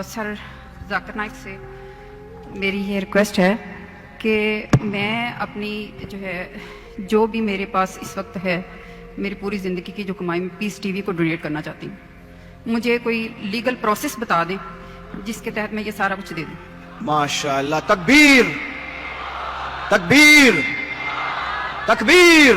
Sir Zakir Naik से मेरी ये रिक्वेस्ट है कि मैं अपनी जो भी मेरे पास इस वक्त है, मेरी पूरी ज़िंदगी की जो कमाई मैं पीस टीवी को डोनेट करना चाहती हूँ। मुझे कोई लीगल प्रोसेस बता दें जिसके तहत मैं ये सारा कुछ दे दूँ। माशाअल्लाह, तकबीर तकबीर तकबीर।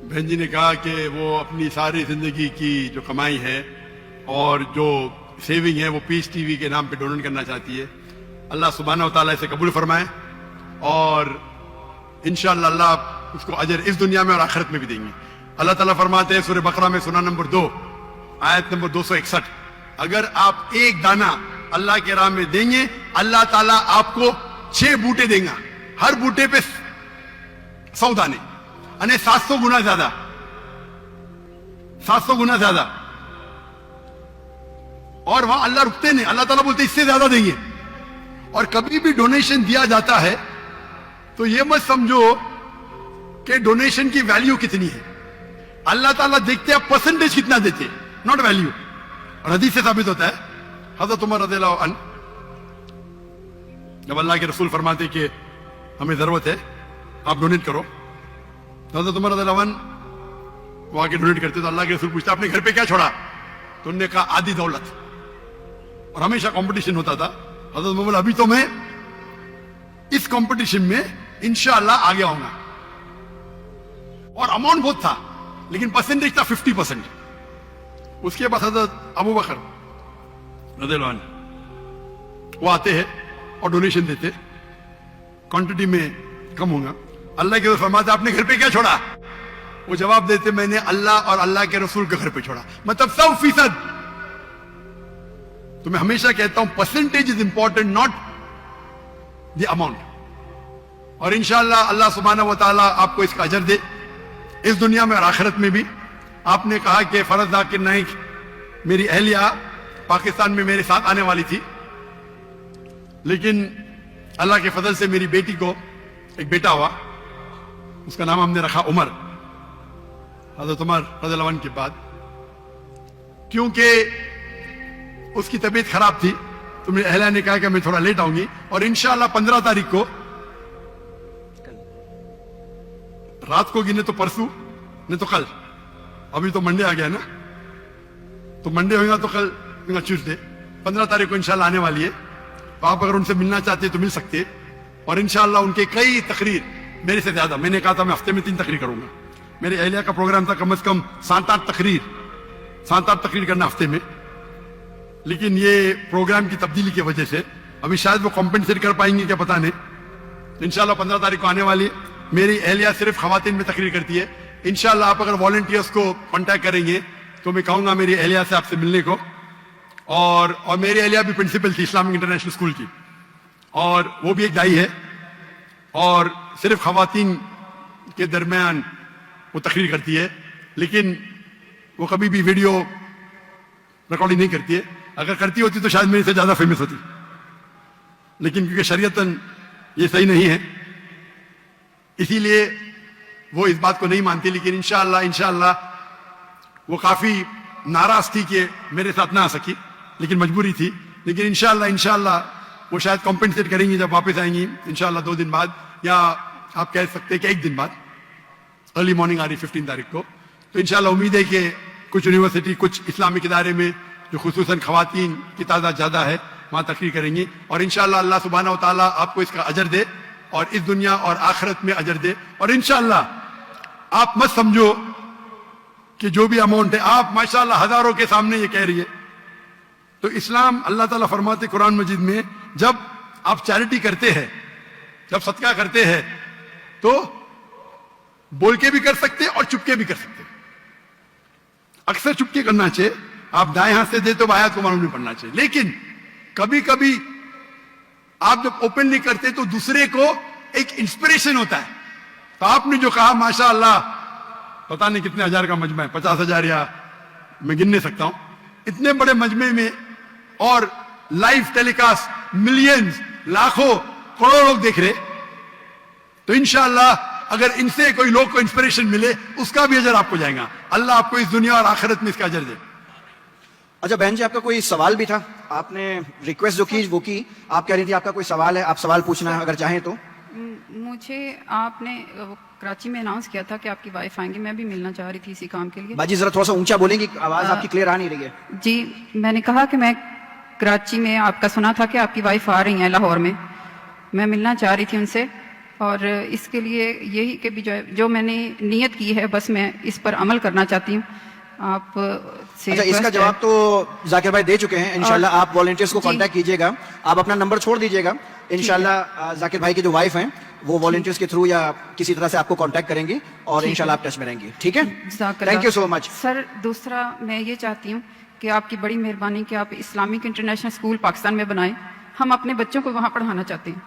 बहन जी ने कहा कि वो अपनी सारी जिंदगी की जो कमाई है और जो सेविंग है वो पीस टीवी के नाम पे डोनेट करना चाहती है। अल्लाह सुब्हानहू व तआला इसे कबूल फरमाए और इंशाअल्लाह अल्लाह उसको अजर इस दुनिया में और आखिरत में भी देंगे। अल्लाह ताला फरमाते हैं सूरह बकरा में सूरा नंबर 2 आयत नंबर 261, अगर आप एक दाना अल्लाह के राह में देंगे अल्लाह ताला आपको 6 बूटे देगा, हर बूटे पे 100 दाने, यानी 700 गुना ज्यादा, 700 गुना ज्यादा। और वहां अल्लाह रुकते नहीं, अल्लाह ताला बोलते इससे ज्यादा देंगे। और कभी भी डोनेशन दिया जाता है तो ये मत समझो कि डोनेशन की वैल्यू कितनी है। अल्लाह ताला देखते हैं परसेंटेज कितना देते, नॉट वैल्यू। और हदीस से साबित होता है, हज़रत उमर रज़ियल्लाहु अन्हु जब अल्लाह के रसूल फरमाते कि हमें जरूरत है आप डोनेट करो, तो हज़रत उमर रज़ियल्लाहु अन्हु वो आके डोनेट करते तो अल्लाह के रसूल पूछते आपने घर पे क्या छोड़ा, तो उन्होंने कहा आधी दौलत। और हमेशा कंपटीशन होता था। हज़रत उमर बोला अभी तो मैं इस कंपटीशन में इंशाअल्लाह आगे आऊंगा। और अमाउंट बहुत था लेकिन परसेंटेज था 50%। उसके बाद हज़रत अबू बकर रज़ियल्लाहु अन्हु वो आते हैं और डोनेशन देते, क्वांटिटी में कम होगा। अल्लाह के रसूल फरमाते आपने घर पे क्या छोड़ा, वो जवाब देते मैंने अल्लाह और अल्लाह के रसूल के घर पे छोड़ा, मतलब 100%। तो मैं हमेशा कहता हूं percentage is important, not the amount. और इंशाअल्लाह अल्लाह सुब्हानहू व तआला आपको इसका अजर दे इस दुनिया में और आखिरत में भी। आपने कहा कि फरज जाकिर नाइक मेरी अहलिया पाकिस्तान में मेरे साथ आने वाली थी, लेकिन अल्लाह के फजल से मेरी बेटी को एक बेटा हुआ, उसका नाम हमने रखा उमर, हज़रत उमर रज़ियल्लाहु अन्हु के बाद। क्योंकि उसकी तबीयत खराब थी तो मेरी अहलिया ने कहा कि मैं थोड़ा लेट आऊंगी और इंशाअल्लाह 15 तारीख को रात को गिने तो परसों नहीं तो कल, अभी तो मंडे आ गया ना, तो मंडे होगा तो कल ट्यूसडे 15 तारीख को इंशाअल्लाह आने वाली है। तो आप अगर उनसे मिलना चाहते तो मिल सकते हैं। और इंशाअल्लाह उनके कई तकरीर मेरे से ज्यादा, मैंने कहा था मैं हफ्ते में 3 तकरीर करूंगा। मेरे अहलिया का प्रोग्राम था कम से कम 7-8 तकरीर करना हफ्ते में, लेकिन ये प्रोग्राम की तब्दीली की वजह से अभी शायद वो कॉम्पेंसेट कर पाएंगे क्या पता नहीं। तो इंशाअल्लाह 15 तारीख को आने वाली है। मेरी अहलिया सिर्फ खवातीन में तकरीर करती है। इंशाअल्लाह आप अगर वॉलंटियर्स को कांटेक्ट करेंगे तो मैं कहूंगा मेरी अहलिया से आपसे मिलने को। और मेरी अहलिया भी प्रिंसिपल थी इस्लामिक इंटरनेशनल स्कूल की, और वो भी एक दाई है और सिर्फ खवातीन के दरमियान वो तकरीर करती है, लेकिन वो कभी भी वीडियो रिकॉर्डिंग नहीं करती है। अगर करती होती तो शायद मेरे से ज्यादा फेमस होती, लेकिन क्योंकि शरीयतन ये सही नहीं है इसीलिए वो इस बात को नहीं मानती। लेकिन इंशाअल्लाह वो काफी नाराज थी कि मेरे साथ ना आ सकी, लेकिन मजबूरी थी। लेकिन इंशाअल्लाह वो शायद कॉम्पेंसेट करेंगी जब वापस आएंगी इंशाअल्लाह 2 दिन बाद, या आप कह सकते हैं कि 1 दिन बाद, अर्ली मॉर्निंग आ रही 15 तारीख को। तो इंशाअल्लाह उम्मीद है कि कुछ यूनिवर्सिटी, कुछ इस्लामिक इदारे में जो खुसूसन खवातीन की तादाद ज्यादा है वहां तकरीर करेंगी। और इंशाअल्लाह अल्लाह सुब्हानहू व तआला आपको इसका अजर दे और इस दुनिया और आखिरत में अजर दे। और इंशाअल्लाह आप मत समझो कि जो भी अमाउंट है, आप माशाअल्लाह हजारों के सामने ये कह रही है। तो इस्लाम, अल्लाह ताला फरमाते कुरान मजीद में, जब आप चैरिटी करते हैं, जब सदका करते हैं तो बोल के भी कर सकते और चुपके भी कर सकते। अक्सर चुपके करना चाहिए। आप दाएं हाथ से दे तो आयत को मालूम नहीं पड़ना चाहिए, लेकिन कभी कभी आप जब ओपन नहीं करते तो दूसरे को एक इंस्पिरेशन होता है। तो आपने जो कहा माशाअल्लाह, पता नहीं कितने हजार का मजमा है, 50,000 या मैं गिन नहीं सकता हूं, इतने बड़े मजमे में और लाइव टेलीकास्ट मिलियंस, लाखों, करोड़ों लोग देख रहे। तो इंशाअल्लाह अगर इनसे कोई लोग को इंस्पिरेशन मिले उसका भी अजर आपको जाएगा। अल्लाह आपको इस दुनिया और आखिरत में इसका अजर दे। अच्छा बहन जी, आपका कोई सवाल भी था? आपने रिक्वेस्ट जो की वो की, आप कह रही थी आपका कोई सवाल है, आप सवाल पूछना अगर चाहें तो। मुझे आपने कराची में अनाउंस किया था कि आपकी वाइफ आएंगी, मैं भी मिलना चाह रही थी इसी काम के लिए। बाजी जरा थोड़ा सा ऊंचा बोलेंगी, आवाज आपकी क्लियर आ नहीं रही है। जी, मैंने कहा कि मैं कराची में आपका सुना था कि आपकी वाइफ आ रही हैं लाहौर में, मैं मिलना चाह रही थी उनसे, और इसके लिए यही कि भी जो मैंने नीयत की है बस मैं इस पर अमल करना चाहती हूँ। आप से अच्छा, इसका जवाब तो जाकिर भाई दे चुके हैं। इंशाल्लाह आप वॉलंटियर्स को जी। कांटेक्ट कीजिएगा, आप अपना नंबर छोड़ दीजिएगा। इंशाल्लाह जाकिर भाई की जो वाइफ हैं वो वॉलंटियर्स के थ्रू या किसी तरह से आपको कांटेक्ट करेंगी और ठीक इंशाल्लाह आप टच में रहेंगी। ठीक है, जज़ाकल्लाह। Thank you so much. Sir, दूसरा मैं ये चाहती हूँ कि आपकी बड़ी मेहरबानी कि आप इस्लामिक इंटरनेशनल स्कूल पाकिस्तान में बनाएं, हम अपने बच्चों को वहाँ पढ़ाना चाहते हैं।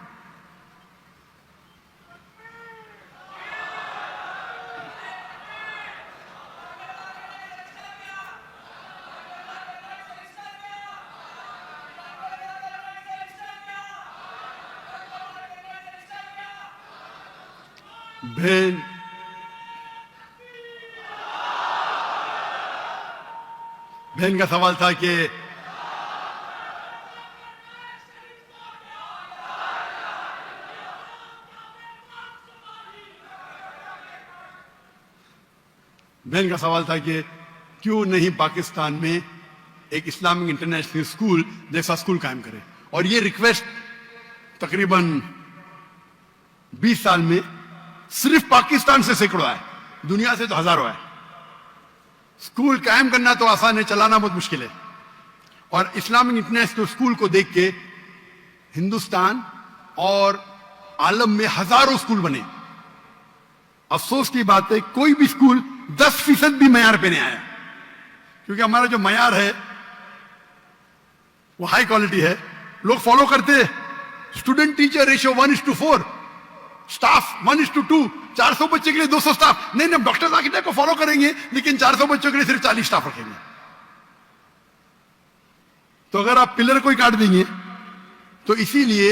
बहन बहन का सवाल था कि बहन का सवाल था कि क्यों नहीं पाकिस्तान में एक इस्लामिक इंटरनेशनल स्कूल जैसा स्कूल कायम करे। और ये रिक्वेस्ट तकरीबन 20 साल में सिर्फ पाकिस्तान से सैकड़ों है, दुनिया से तो हजारों है। स्कूल कायम करना तो आसान है, चलाना बहुत मुश्किल है। और इस्लामिक इंटरनेशनल स्कूल को देख के हिंदुस्तान और आलम में हजारों स्कूल बने। अफसोस की बात है कोई भी स्कूल 10% भी मयार पे नहीं आया, क्योंकि हमारा जो मयार है वो हाई क्वालिटी है, लोग फॉलो करते हैं। स्टूडेंट टीचर रेशियो 1:4, स्टाफ 1:2, 400 बच्चे के लिए 200 स्टाफ। नहीं नहीं, डॉक्टर आर्किटेक्ट को फॉलो करेंगे लेकिन 400 बच्चों के लिए सिर्फ 40 स्टाफ रखेंगे। तो अगर आप पिलर को ही काट देंगे तो इसीलिए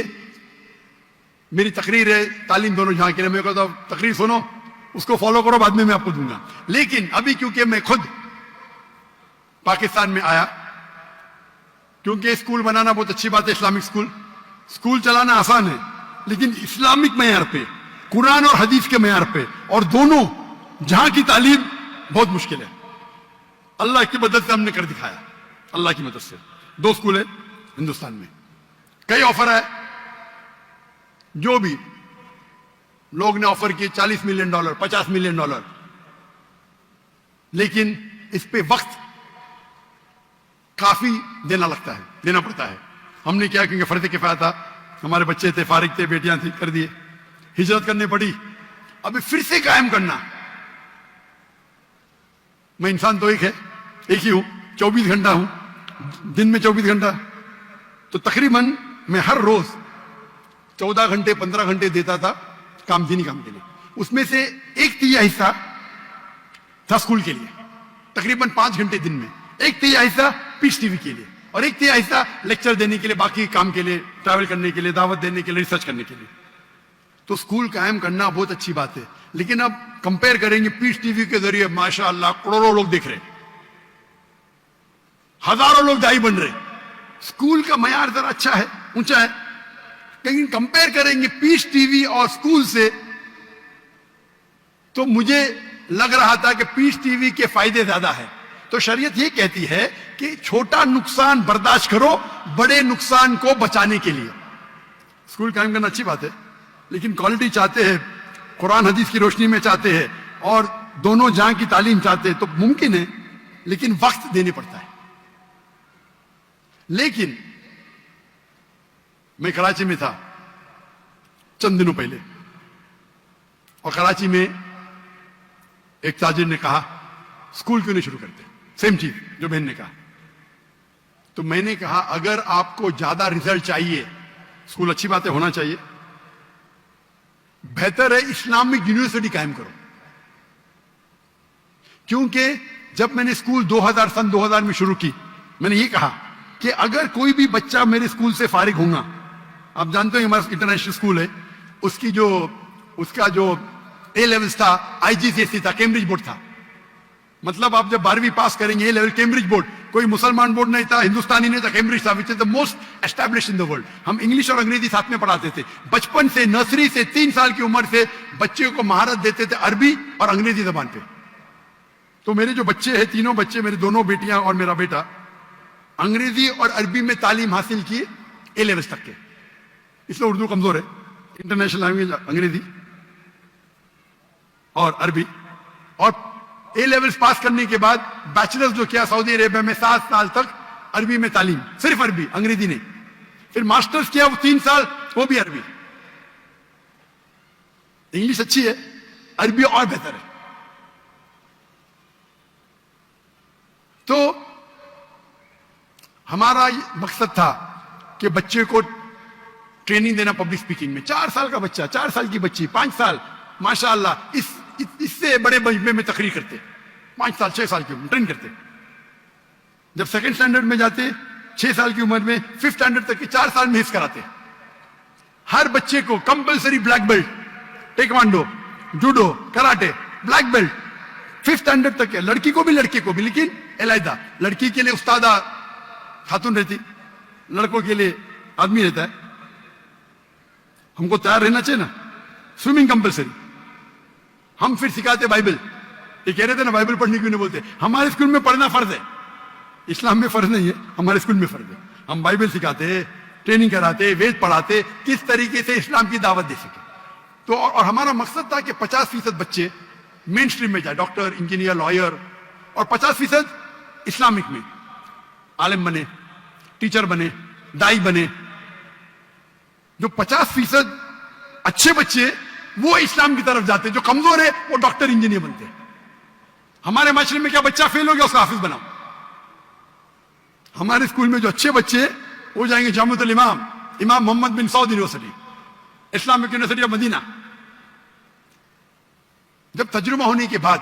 मेरी तकरीर है तालीम दोनों जहां के लिए, मेरे को तो तकरीर सुनो, उसको फॉलो करो, बाद में मैं आपको दूंगा। लेकिन अभी क्योंकि मैं खुद पाकिस्तान में आया, क्योंकि स्कूल बनाना बहुत अच्छी बात है, इस्लामिक स्कूल चलाना आसान है, लेकिन इस्लामिक मयार पे, कुरान और हदीस के मयार पे, और दोनों जहां की तालीम बहुत मुश्किल है। अल्लाह की मदद से हमने कर दिखाया, अल्लाह की मदद से 2 स्कूल है हिंदुस्तान में। कई ऑफर है, जो भी लोग ने ऑफर किए $40 मिलियन, $50 मिलियन, लेकिन इस पे वक्त काफी देना पड़ता है। हमने क्या, क्योंकि फर्ज किफाया था, हमारे बच्चे थे, फारिग थे, बेटियां थी, कर दिए, हिजरत करनी पड़ी। अभी फिर से कायम करना, मैं इंसान तो एक ही हूं, 24 घंटा हूं, दिन में 24 घंटा, तो तकरीबन मैं हर रोज 14 घंटे 15 घंटे देता था दीनी काम के लिए। उसमें से 1/3 हिस्सा था स्कूल के लिए, तकरीबन 5 घंटे दिन में। 1/3 हिस्सा पीस टीवी के लिए, और 1/3 हिस्सा लेक्चर देने के लिए, बाकी काम के लिए, ट्रैवल करने के लिए, दावत देने के लिए, रिसर्च करने के लिए। तो स्कूल कायम करना बहुत अच्छी बात है, लेकिन अब कंपेयर करेंगे, पीस टीवी के जरिए माशाअल्लाह करोड़ों लोग देख रहे, हजारों लोग दाई बन रहे, स्कूल का मयार जरा अच्छा है, ऊंचा है, लेकिन कंपेयर करेंगे पीस टीवी और स्कूल से, तो मुझे लग रहा था कि पीस टीवी के फायदे ज्यादा है। तो शरीयत ये कहती है कि छोटा नुकसान बर्दाश्त करो बड़े नुकसान को बचाने के लिए। स्कूल कायम करना अच्छी बात है, लेकिन क्वालिटी चाहते हैं, कुरान हदीस की रोशनी में चाहते हैं, और दोनों जहां की तालीम चाहते हैं, तो मुमकिन है, लेकिन वक्त देने पड़ता है। लेकिन मैं कराची में था चंद दिनों पहले, और कराची में एक ताजिर ने कहा स्कूल क्यों नहीं शुरू करते, सेम चीज जो बहन ने कहा। तो मैंने कहा अगर आपको ज्यादा रिजल्ट चाहिए, स्कूल अच्छी बात है, होना चाहिए, बेहतर है इस्लामिक यूनिवर्सिटी कायम करो। क्योंकि जब मैंने स्कूल सन 2000 में शुरू की, मैंने ये कहा कि अगर कोई भी बच्चा मेरे स्कूल से फारिग होगा, आप जानते हैं हमारा इंटरनेशनल स्कूल है, उसका जो ए लेवल्स था, IGCSE था, कैम्ब्रिज बोर्ड था। मतलब आप जब 12वीं पास करेंगे ए लेवल कैम्ब्रिज बोर्ड, कोई मुसलमान बोर्ड नहीं था, हिंदुस्तानी नहीं था, कैम्ब्रिज था, which is the most established in the world. हम इंग्लिश और अंग्रेजी साथ में पढ़ाते थे। बचपन से, नर्सरी से 3 साल की उम्र से बच्चे को महारत देते थे अरबी और अंग्रेजी जबान पे। तो मेरे जो बच्चे हैं, तीनों बच्चे, मेरी दोनों बेटियां और मेरा बेटा, अंग्रेजी और अरबी में तालीम हासिल की ए लेवल्स तक के। इसलिए उर्दू कमजोर है, इंटरनेशनल लैंग्वेज अंग्रेजी और अरबी। और ए लेवल्स पास करने के बाद बैचलर्स जो किया सऊदी अरेबिया में 7 साल तक अरबी में तालीम, सिर्फ अरबी, अंग्रेजी नहीं। फिर मास्टर्स किया वो 3 साल, वो भी अरबी। इंग्लिश अच्छी है, अरबी और बेहतर है। तो हमारा मकसद था कि बच्चे को ट्रेनिंग देना पब्लिक स्पीकिंग में। 4 साल का बच्चा, 4 साल की बच्ची, 5 साल, माशाअल्लाह इससे बड़े मजमे में तकरीर करते। 5 साल 6 साल की उम्र ट्रेन करते। जब सेकंड स्टैंडर्ड में जाते, 6 साल की उम्र में, 5th स्टैंडर्ड तक के 4 साल में हिफ्ज कराते। हर बच्चे को compulsory black belt, taekwondo, judo, karate, black belt 5th standard तक है। लड़की को भी, लड़के को भी, लेकिन अलहदा। लड़की के लिए उस्तादा खातून रहती, लड़कों के लिए आदमी रहता है। हमको तैयार रहना चाहिए ना। Swimming compulsory. हम फिर सिखाते बाइबल। ये कह रहे थे ना बाइबल पढ़ने क्यों नहीं बोलते? हमारे स्कूल में पढ़ना फर्ज है, इस्लाम में फर्ज नहीं है, हमारे स्कूल में फर्ज है। हम बाइबल सिखाते, ट्रेनिंग कराते, वेद पढ़ाते, किस तरीके से इस्लाम की दावत दे सके। तो और हमारा मकसद था कि 50% बच्चे मेन स्ट्रीम में जाए, डॉक्टर, इंजीनियर, लॉयर, और 50% इस्लामिक में आलिम बने, टीचर बने, दाई बने। जो 50% अच्छे बच्चे वो इस्लाम की तरफ जाते, जो कमजोर है वो डॉक्टर, इंजीनियर बनते। हमारे माशरे में क्या बच्चा फेल हो गया उसका हाफिज बनाओ। हमारे स्कूल में जो अच्छे बच्चे वो जाएंगे Jamiatul Imam, Imam Mohammad bin Saud University, Islamic University of Medina. जब तजुर्बा होने के बाद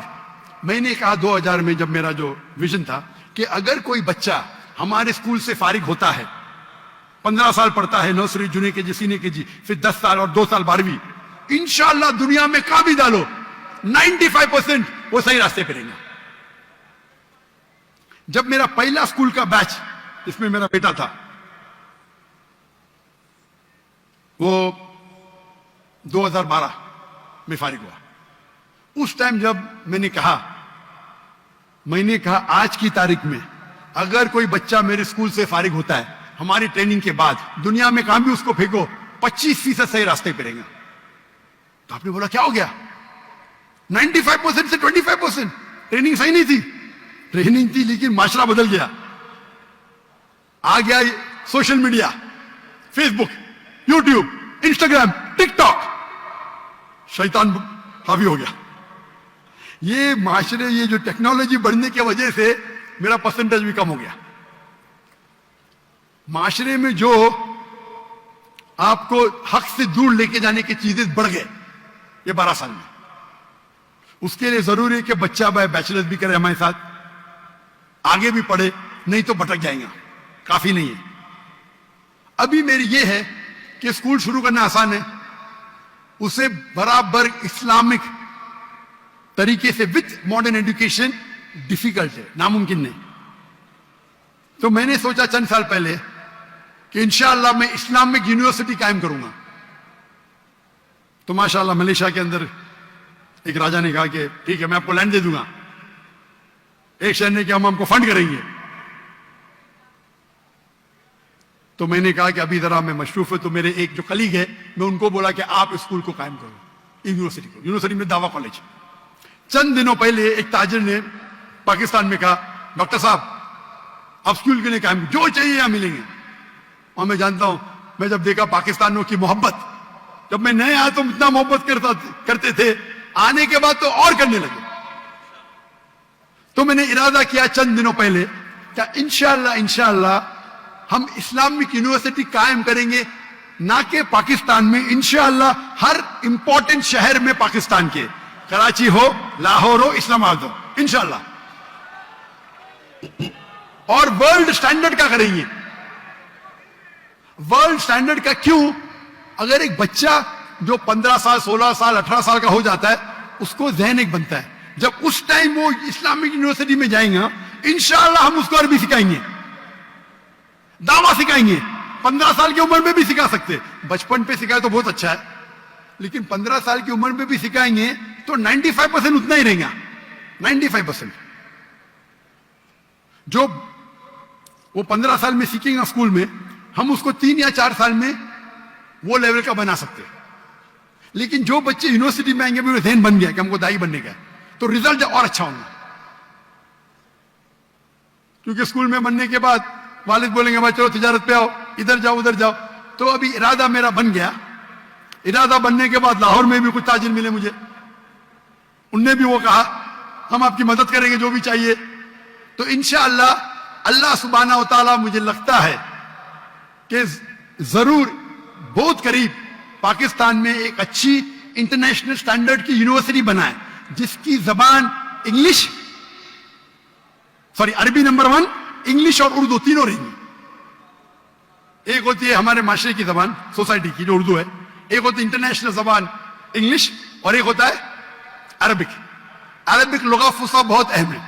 मैंने कहा 2000 में, जब मेरा जो विजन था कि अगर कोई बच्चा हमारे स्कूल से फारिग होता है, 15 साल पढ़ता है, nursery, junior KG, senior KG, फिर 10 साल और 2 साल 12वीं, इंशाअल्लाह दुनिया में कहां भी डालो 95% वो सही रास्ते पे रहेंगे। जब मेरा पहला स्कूल का बैच, जिसमें मेरा बेटा था, वो 2012 में फारिग हुआ, उस टाइम जब मैंने कहा आज की तारीख में अगर कोई बच्चा मेरे स्कूल से फारिग होता है हमारी ट्रेनिंग के बाद, दुनिया में कहां भी उसको फेंको 25% सही रास्ते पे रहेगा। तो आपने बोला क्या हो गया? 95% से 25%। ट्रेनिंग सही नहीं थी, ट्रेनिंग थी लेकिन माशरा बदल गया। आ गया social media, Facebook, YouTube, Instagram, TikTok, शैतान हावी हो गया। ये माशरे, ये जो टेक्नोलॉजी बढ़ने की वजह से मेरा परसेंटेज भी कम हो गया। माशरे में जो आपको हक से दूर लेके जाने की चीजें बढ़ गए ये 12 साल में। उसके लिए जरूरी है कि बच्चा बैचलर्स भी करे हमारे साथ, आगे भी पढ़े, नहीं तो भटक जाएगा, काफी नहीं है। अभी मेरी ये है कि स्कूल शुरू करना आसान है, उसे बराबर इस्लामिक तरीके से विद मॉडर्न एजुकेशन डिफिकल्ट है, नामुमकिन नहीं। तो मैंने सोचा चंद साल पहले कि इंशाअल्लाह मैं इस्लामिक यूनिवर्सिटी कायम करूंगा। तो माशाअल्लाह मलेशिया के अंदर एक राजा ने कहा कि ठीक है मैं आपको लैंड दे दूंगा। एक शहर ने कि हम हमको फंड करेंगे। तो मैंने कहा कि अभी जरा मैं मशरूफ है, तो मेरे एक जो कलीग है मैं उनको बोला कि आप स्कूल को कायम करो, यूनिवर्सिटी को। यूनिवर्सिटी में दावा कॉलेज। चंद दिनों पहले एक ताजिर ने पाकिस्तान में कहा डॉक्टर साहब आप स्कूल के लिए कायम, जो चाहिए यहां मिलेंगे। और मैं जानता हूं, मैं जब देखा पाकिस्तानियों की मोहब्बत, जब मैं नए आया तो इतना मोहब्बत करते थे, आने के बाद तो और करने लगे। तो मैंने इरादा किया चंद दिनों पहले क्या इंशाअल्लाह हम इस्लामिक यूनिवर्सिटी कायम करेंगे, ना कि पाकिस्तान में, इंशाअल्लाह हर इंपॉर्टेंट शहर में पाकिस्तान के, कराची हो, लाहौर हो, इस्लामाबाद हो, इंशाअल्लाह। और वर्ल्ड स्टैंडर्ड का करेंगे। वर्ल्ड स्टैंडर्ड का क्यों? अगर एक बच्चा जो 15 साल, 16 साल, 18 साल का हो जाता है, उसको जहन एक बनता है, जब उस टाइम वो इस्लामिक यूनिवर्सिटी में जाएगा, इंशाअल्लाह हम उसको अरबी सिखाएंगे, दावा सिखाएंगे। 15 साल की उम्र में भी सिखा सकते, बचपन पे सिखाए तो बहुत अच्छा है, लेकिन 15 साल की उम्र में भी सिखाएंगे तो 95% उतना ही रहेगा। 95% जो वो 15 साल में सीखेगा स्कूल में, हम उसको 3 या 4 साल में वो लेवल का बना सकते हैं। लेकिन जो बच्चे यूनिवर्सिटी में आएंगे, भी जहन बन गया कि हमको दाई बनने का, तो रिजल्ट और अच्छा होगा। क्योंकि स्कूल में बनने के बाद वालिद बोलेंगे भाई चलो तिजारत पे आओ, इधर जाओ उधर जाओ। तो अभी इरादा मेरा बन गया, इरादा बनने के बाद लाहौर में भी कुछ ताजिर मिले मुझे, उनने भी वो कहा हम आपकी मदद करेंगे जो भी चाहिए। तो इंशाअल्लाह अल्लाह सुब्हाना व तआला, मुझे लगता है कि जरूर बहुत करीब पाकिस्तान में एक अच्छी इंटरनेशनल स्टैंडर्ड की यूनिवर्सिटी बनाए, जिसकी जबान इंग्लिश, अरबी नंबर 1, इंग्लिश और उर्दू तीनों रहेंगी। एक होती है हमारे माशरे की जबान, सोसाइटी की जो उर्दू है, एक होती है इंटरनेशनल जबान इंग्लिश, और एक होता है अरबिक। अरबिक लुगा फुसा बहुत अहम है।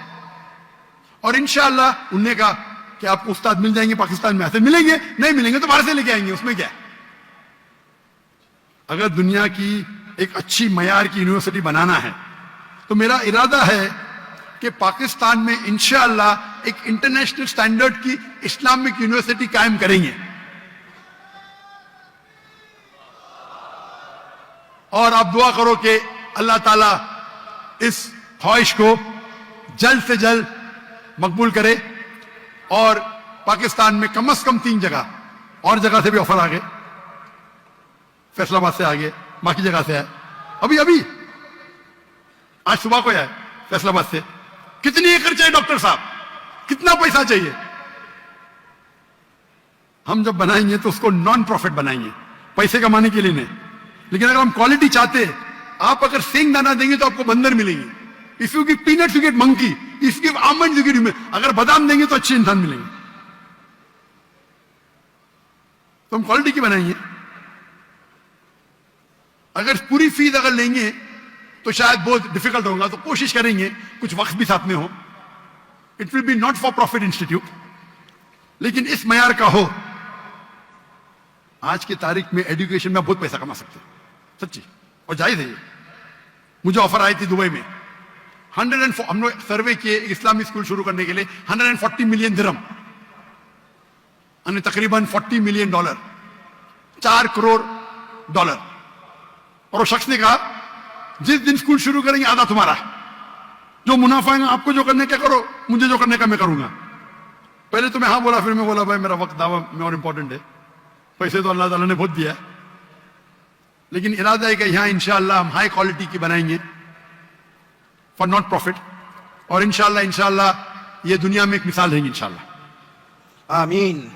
और इंशाअल्लाह उनने कहा कि आपको उस्ताद मिल जाएंगे पाकिस्तान में, ऐसे मिलेंगे, नहीं मिलेंगे तो बाहर से लेके आएंगे, उसमें क्या है। अगर दुनिया की एक अच्छी मयार की यूनिवर्सिटी बनाना है तो मेरा इरादा है कि पाकिस्तान में इंशाअल्लाह एक इंटरनेशनल स्टैंडर्ड की इस्लामिक यूनिवर्सिटी कायम करेंगे। और आप दुआ करो कि अल्लाह ताला इस ख्वाहिश को जल्द से जल्द मकबूल करे, और पाकिस्तान में कम से कम 3 जगह, और जगह से भी ऑफर आ गए, फैसलाबाद से आ गए, बाकी जगह से आए, अभी अभी आज सुबह को आए फैसलाबाद से। कितनी एकड़ चाहिए डॉक्टर साहब, कितना पैसा चाहिए? हम जब बनाएंगे तो उसको नॉन प्रॉफिट बनाएंगे, पैसे कमाने के लिए नहीं। लेकिन अगर हम क्वालिटी चाहते हैं, आप अगर सेंग दाना देंगे तो आपको बंदर मिलेंगे, if you give peanuts you get monkey, if you give almond you get human. अगर बादाम देंगे तो अच्छे इंसान मिलेंगे। तो हम क्वालिटी की बनाएंगे। अगर पूरी फीस अगर लेंगे तो शायद बहुत डिफिकल्ट होगा, तो कोशिश करेंगे कुछ वक्त भी साथ में हो। It will be not for profit institute, लेकिन इस मयार का हो। आज की तारीख में एजुकेशन में बहुत पैसा कमा सकते हैं, सच्ची, और जायज है ये। मुझे ऑफर आई थी दुबई में, 104, हम लोग सर्वे किए इस्लामिक स्कूल शुरू करने के लिए, 140 मिलियन दिरहम, यानी तकरीबन $40 मिलियन, $4 करोड़। और वो शख्स ने कहा जिस दिन स्कूल शुरू करेंगे आधा तुम्हारा, जो मुनाफा है आपको जो करने का करो, मुझे जो करने का मैं करूंगा। पहले तो मैं हाँ बोला, फिर मैं बोला भाई मेरा वक्त दावा में और इंपॉर्टेंट है, पैसे तो अल्लाह ताला ने बहुत दिया है, लेकिन इरादा है कि यहां इंशाअल्लाह हम हाई क्वालिटी की बनाएंगे फॉर नॉट प्रॉफिट, और इंशाअल्लाह ये दुनिया में एक मिसाल रहेंगी इंशाअल्लाह। आमीन।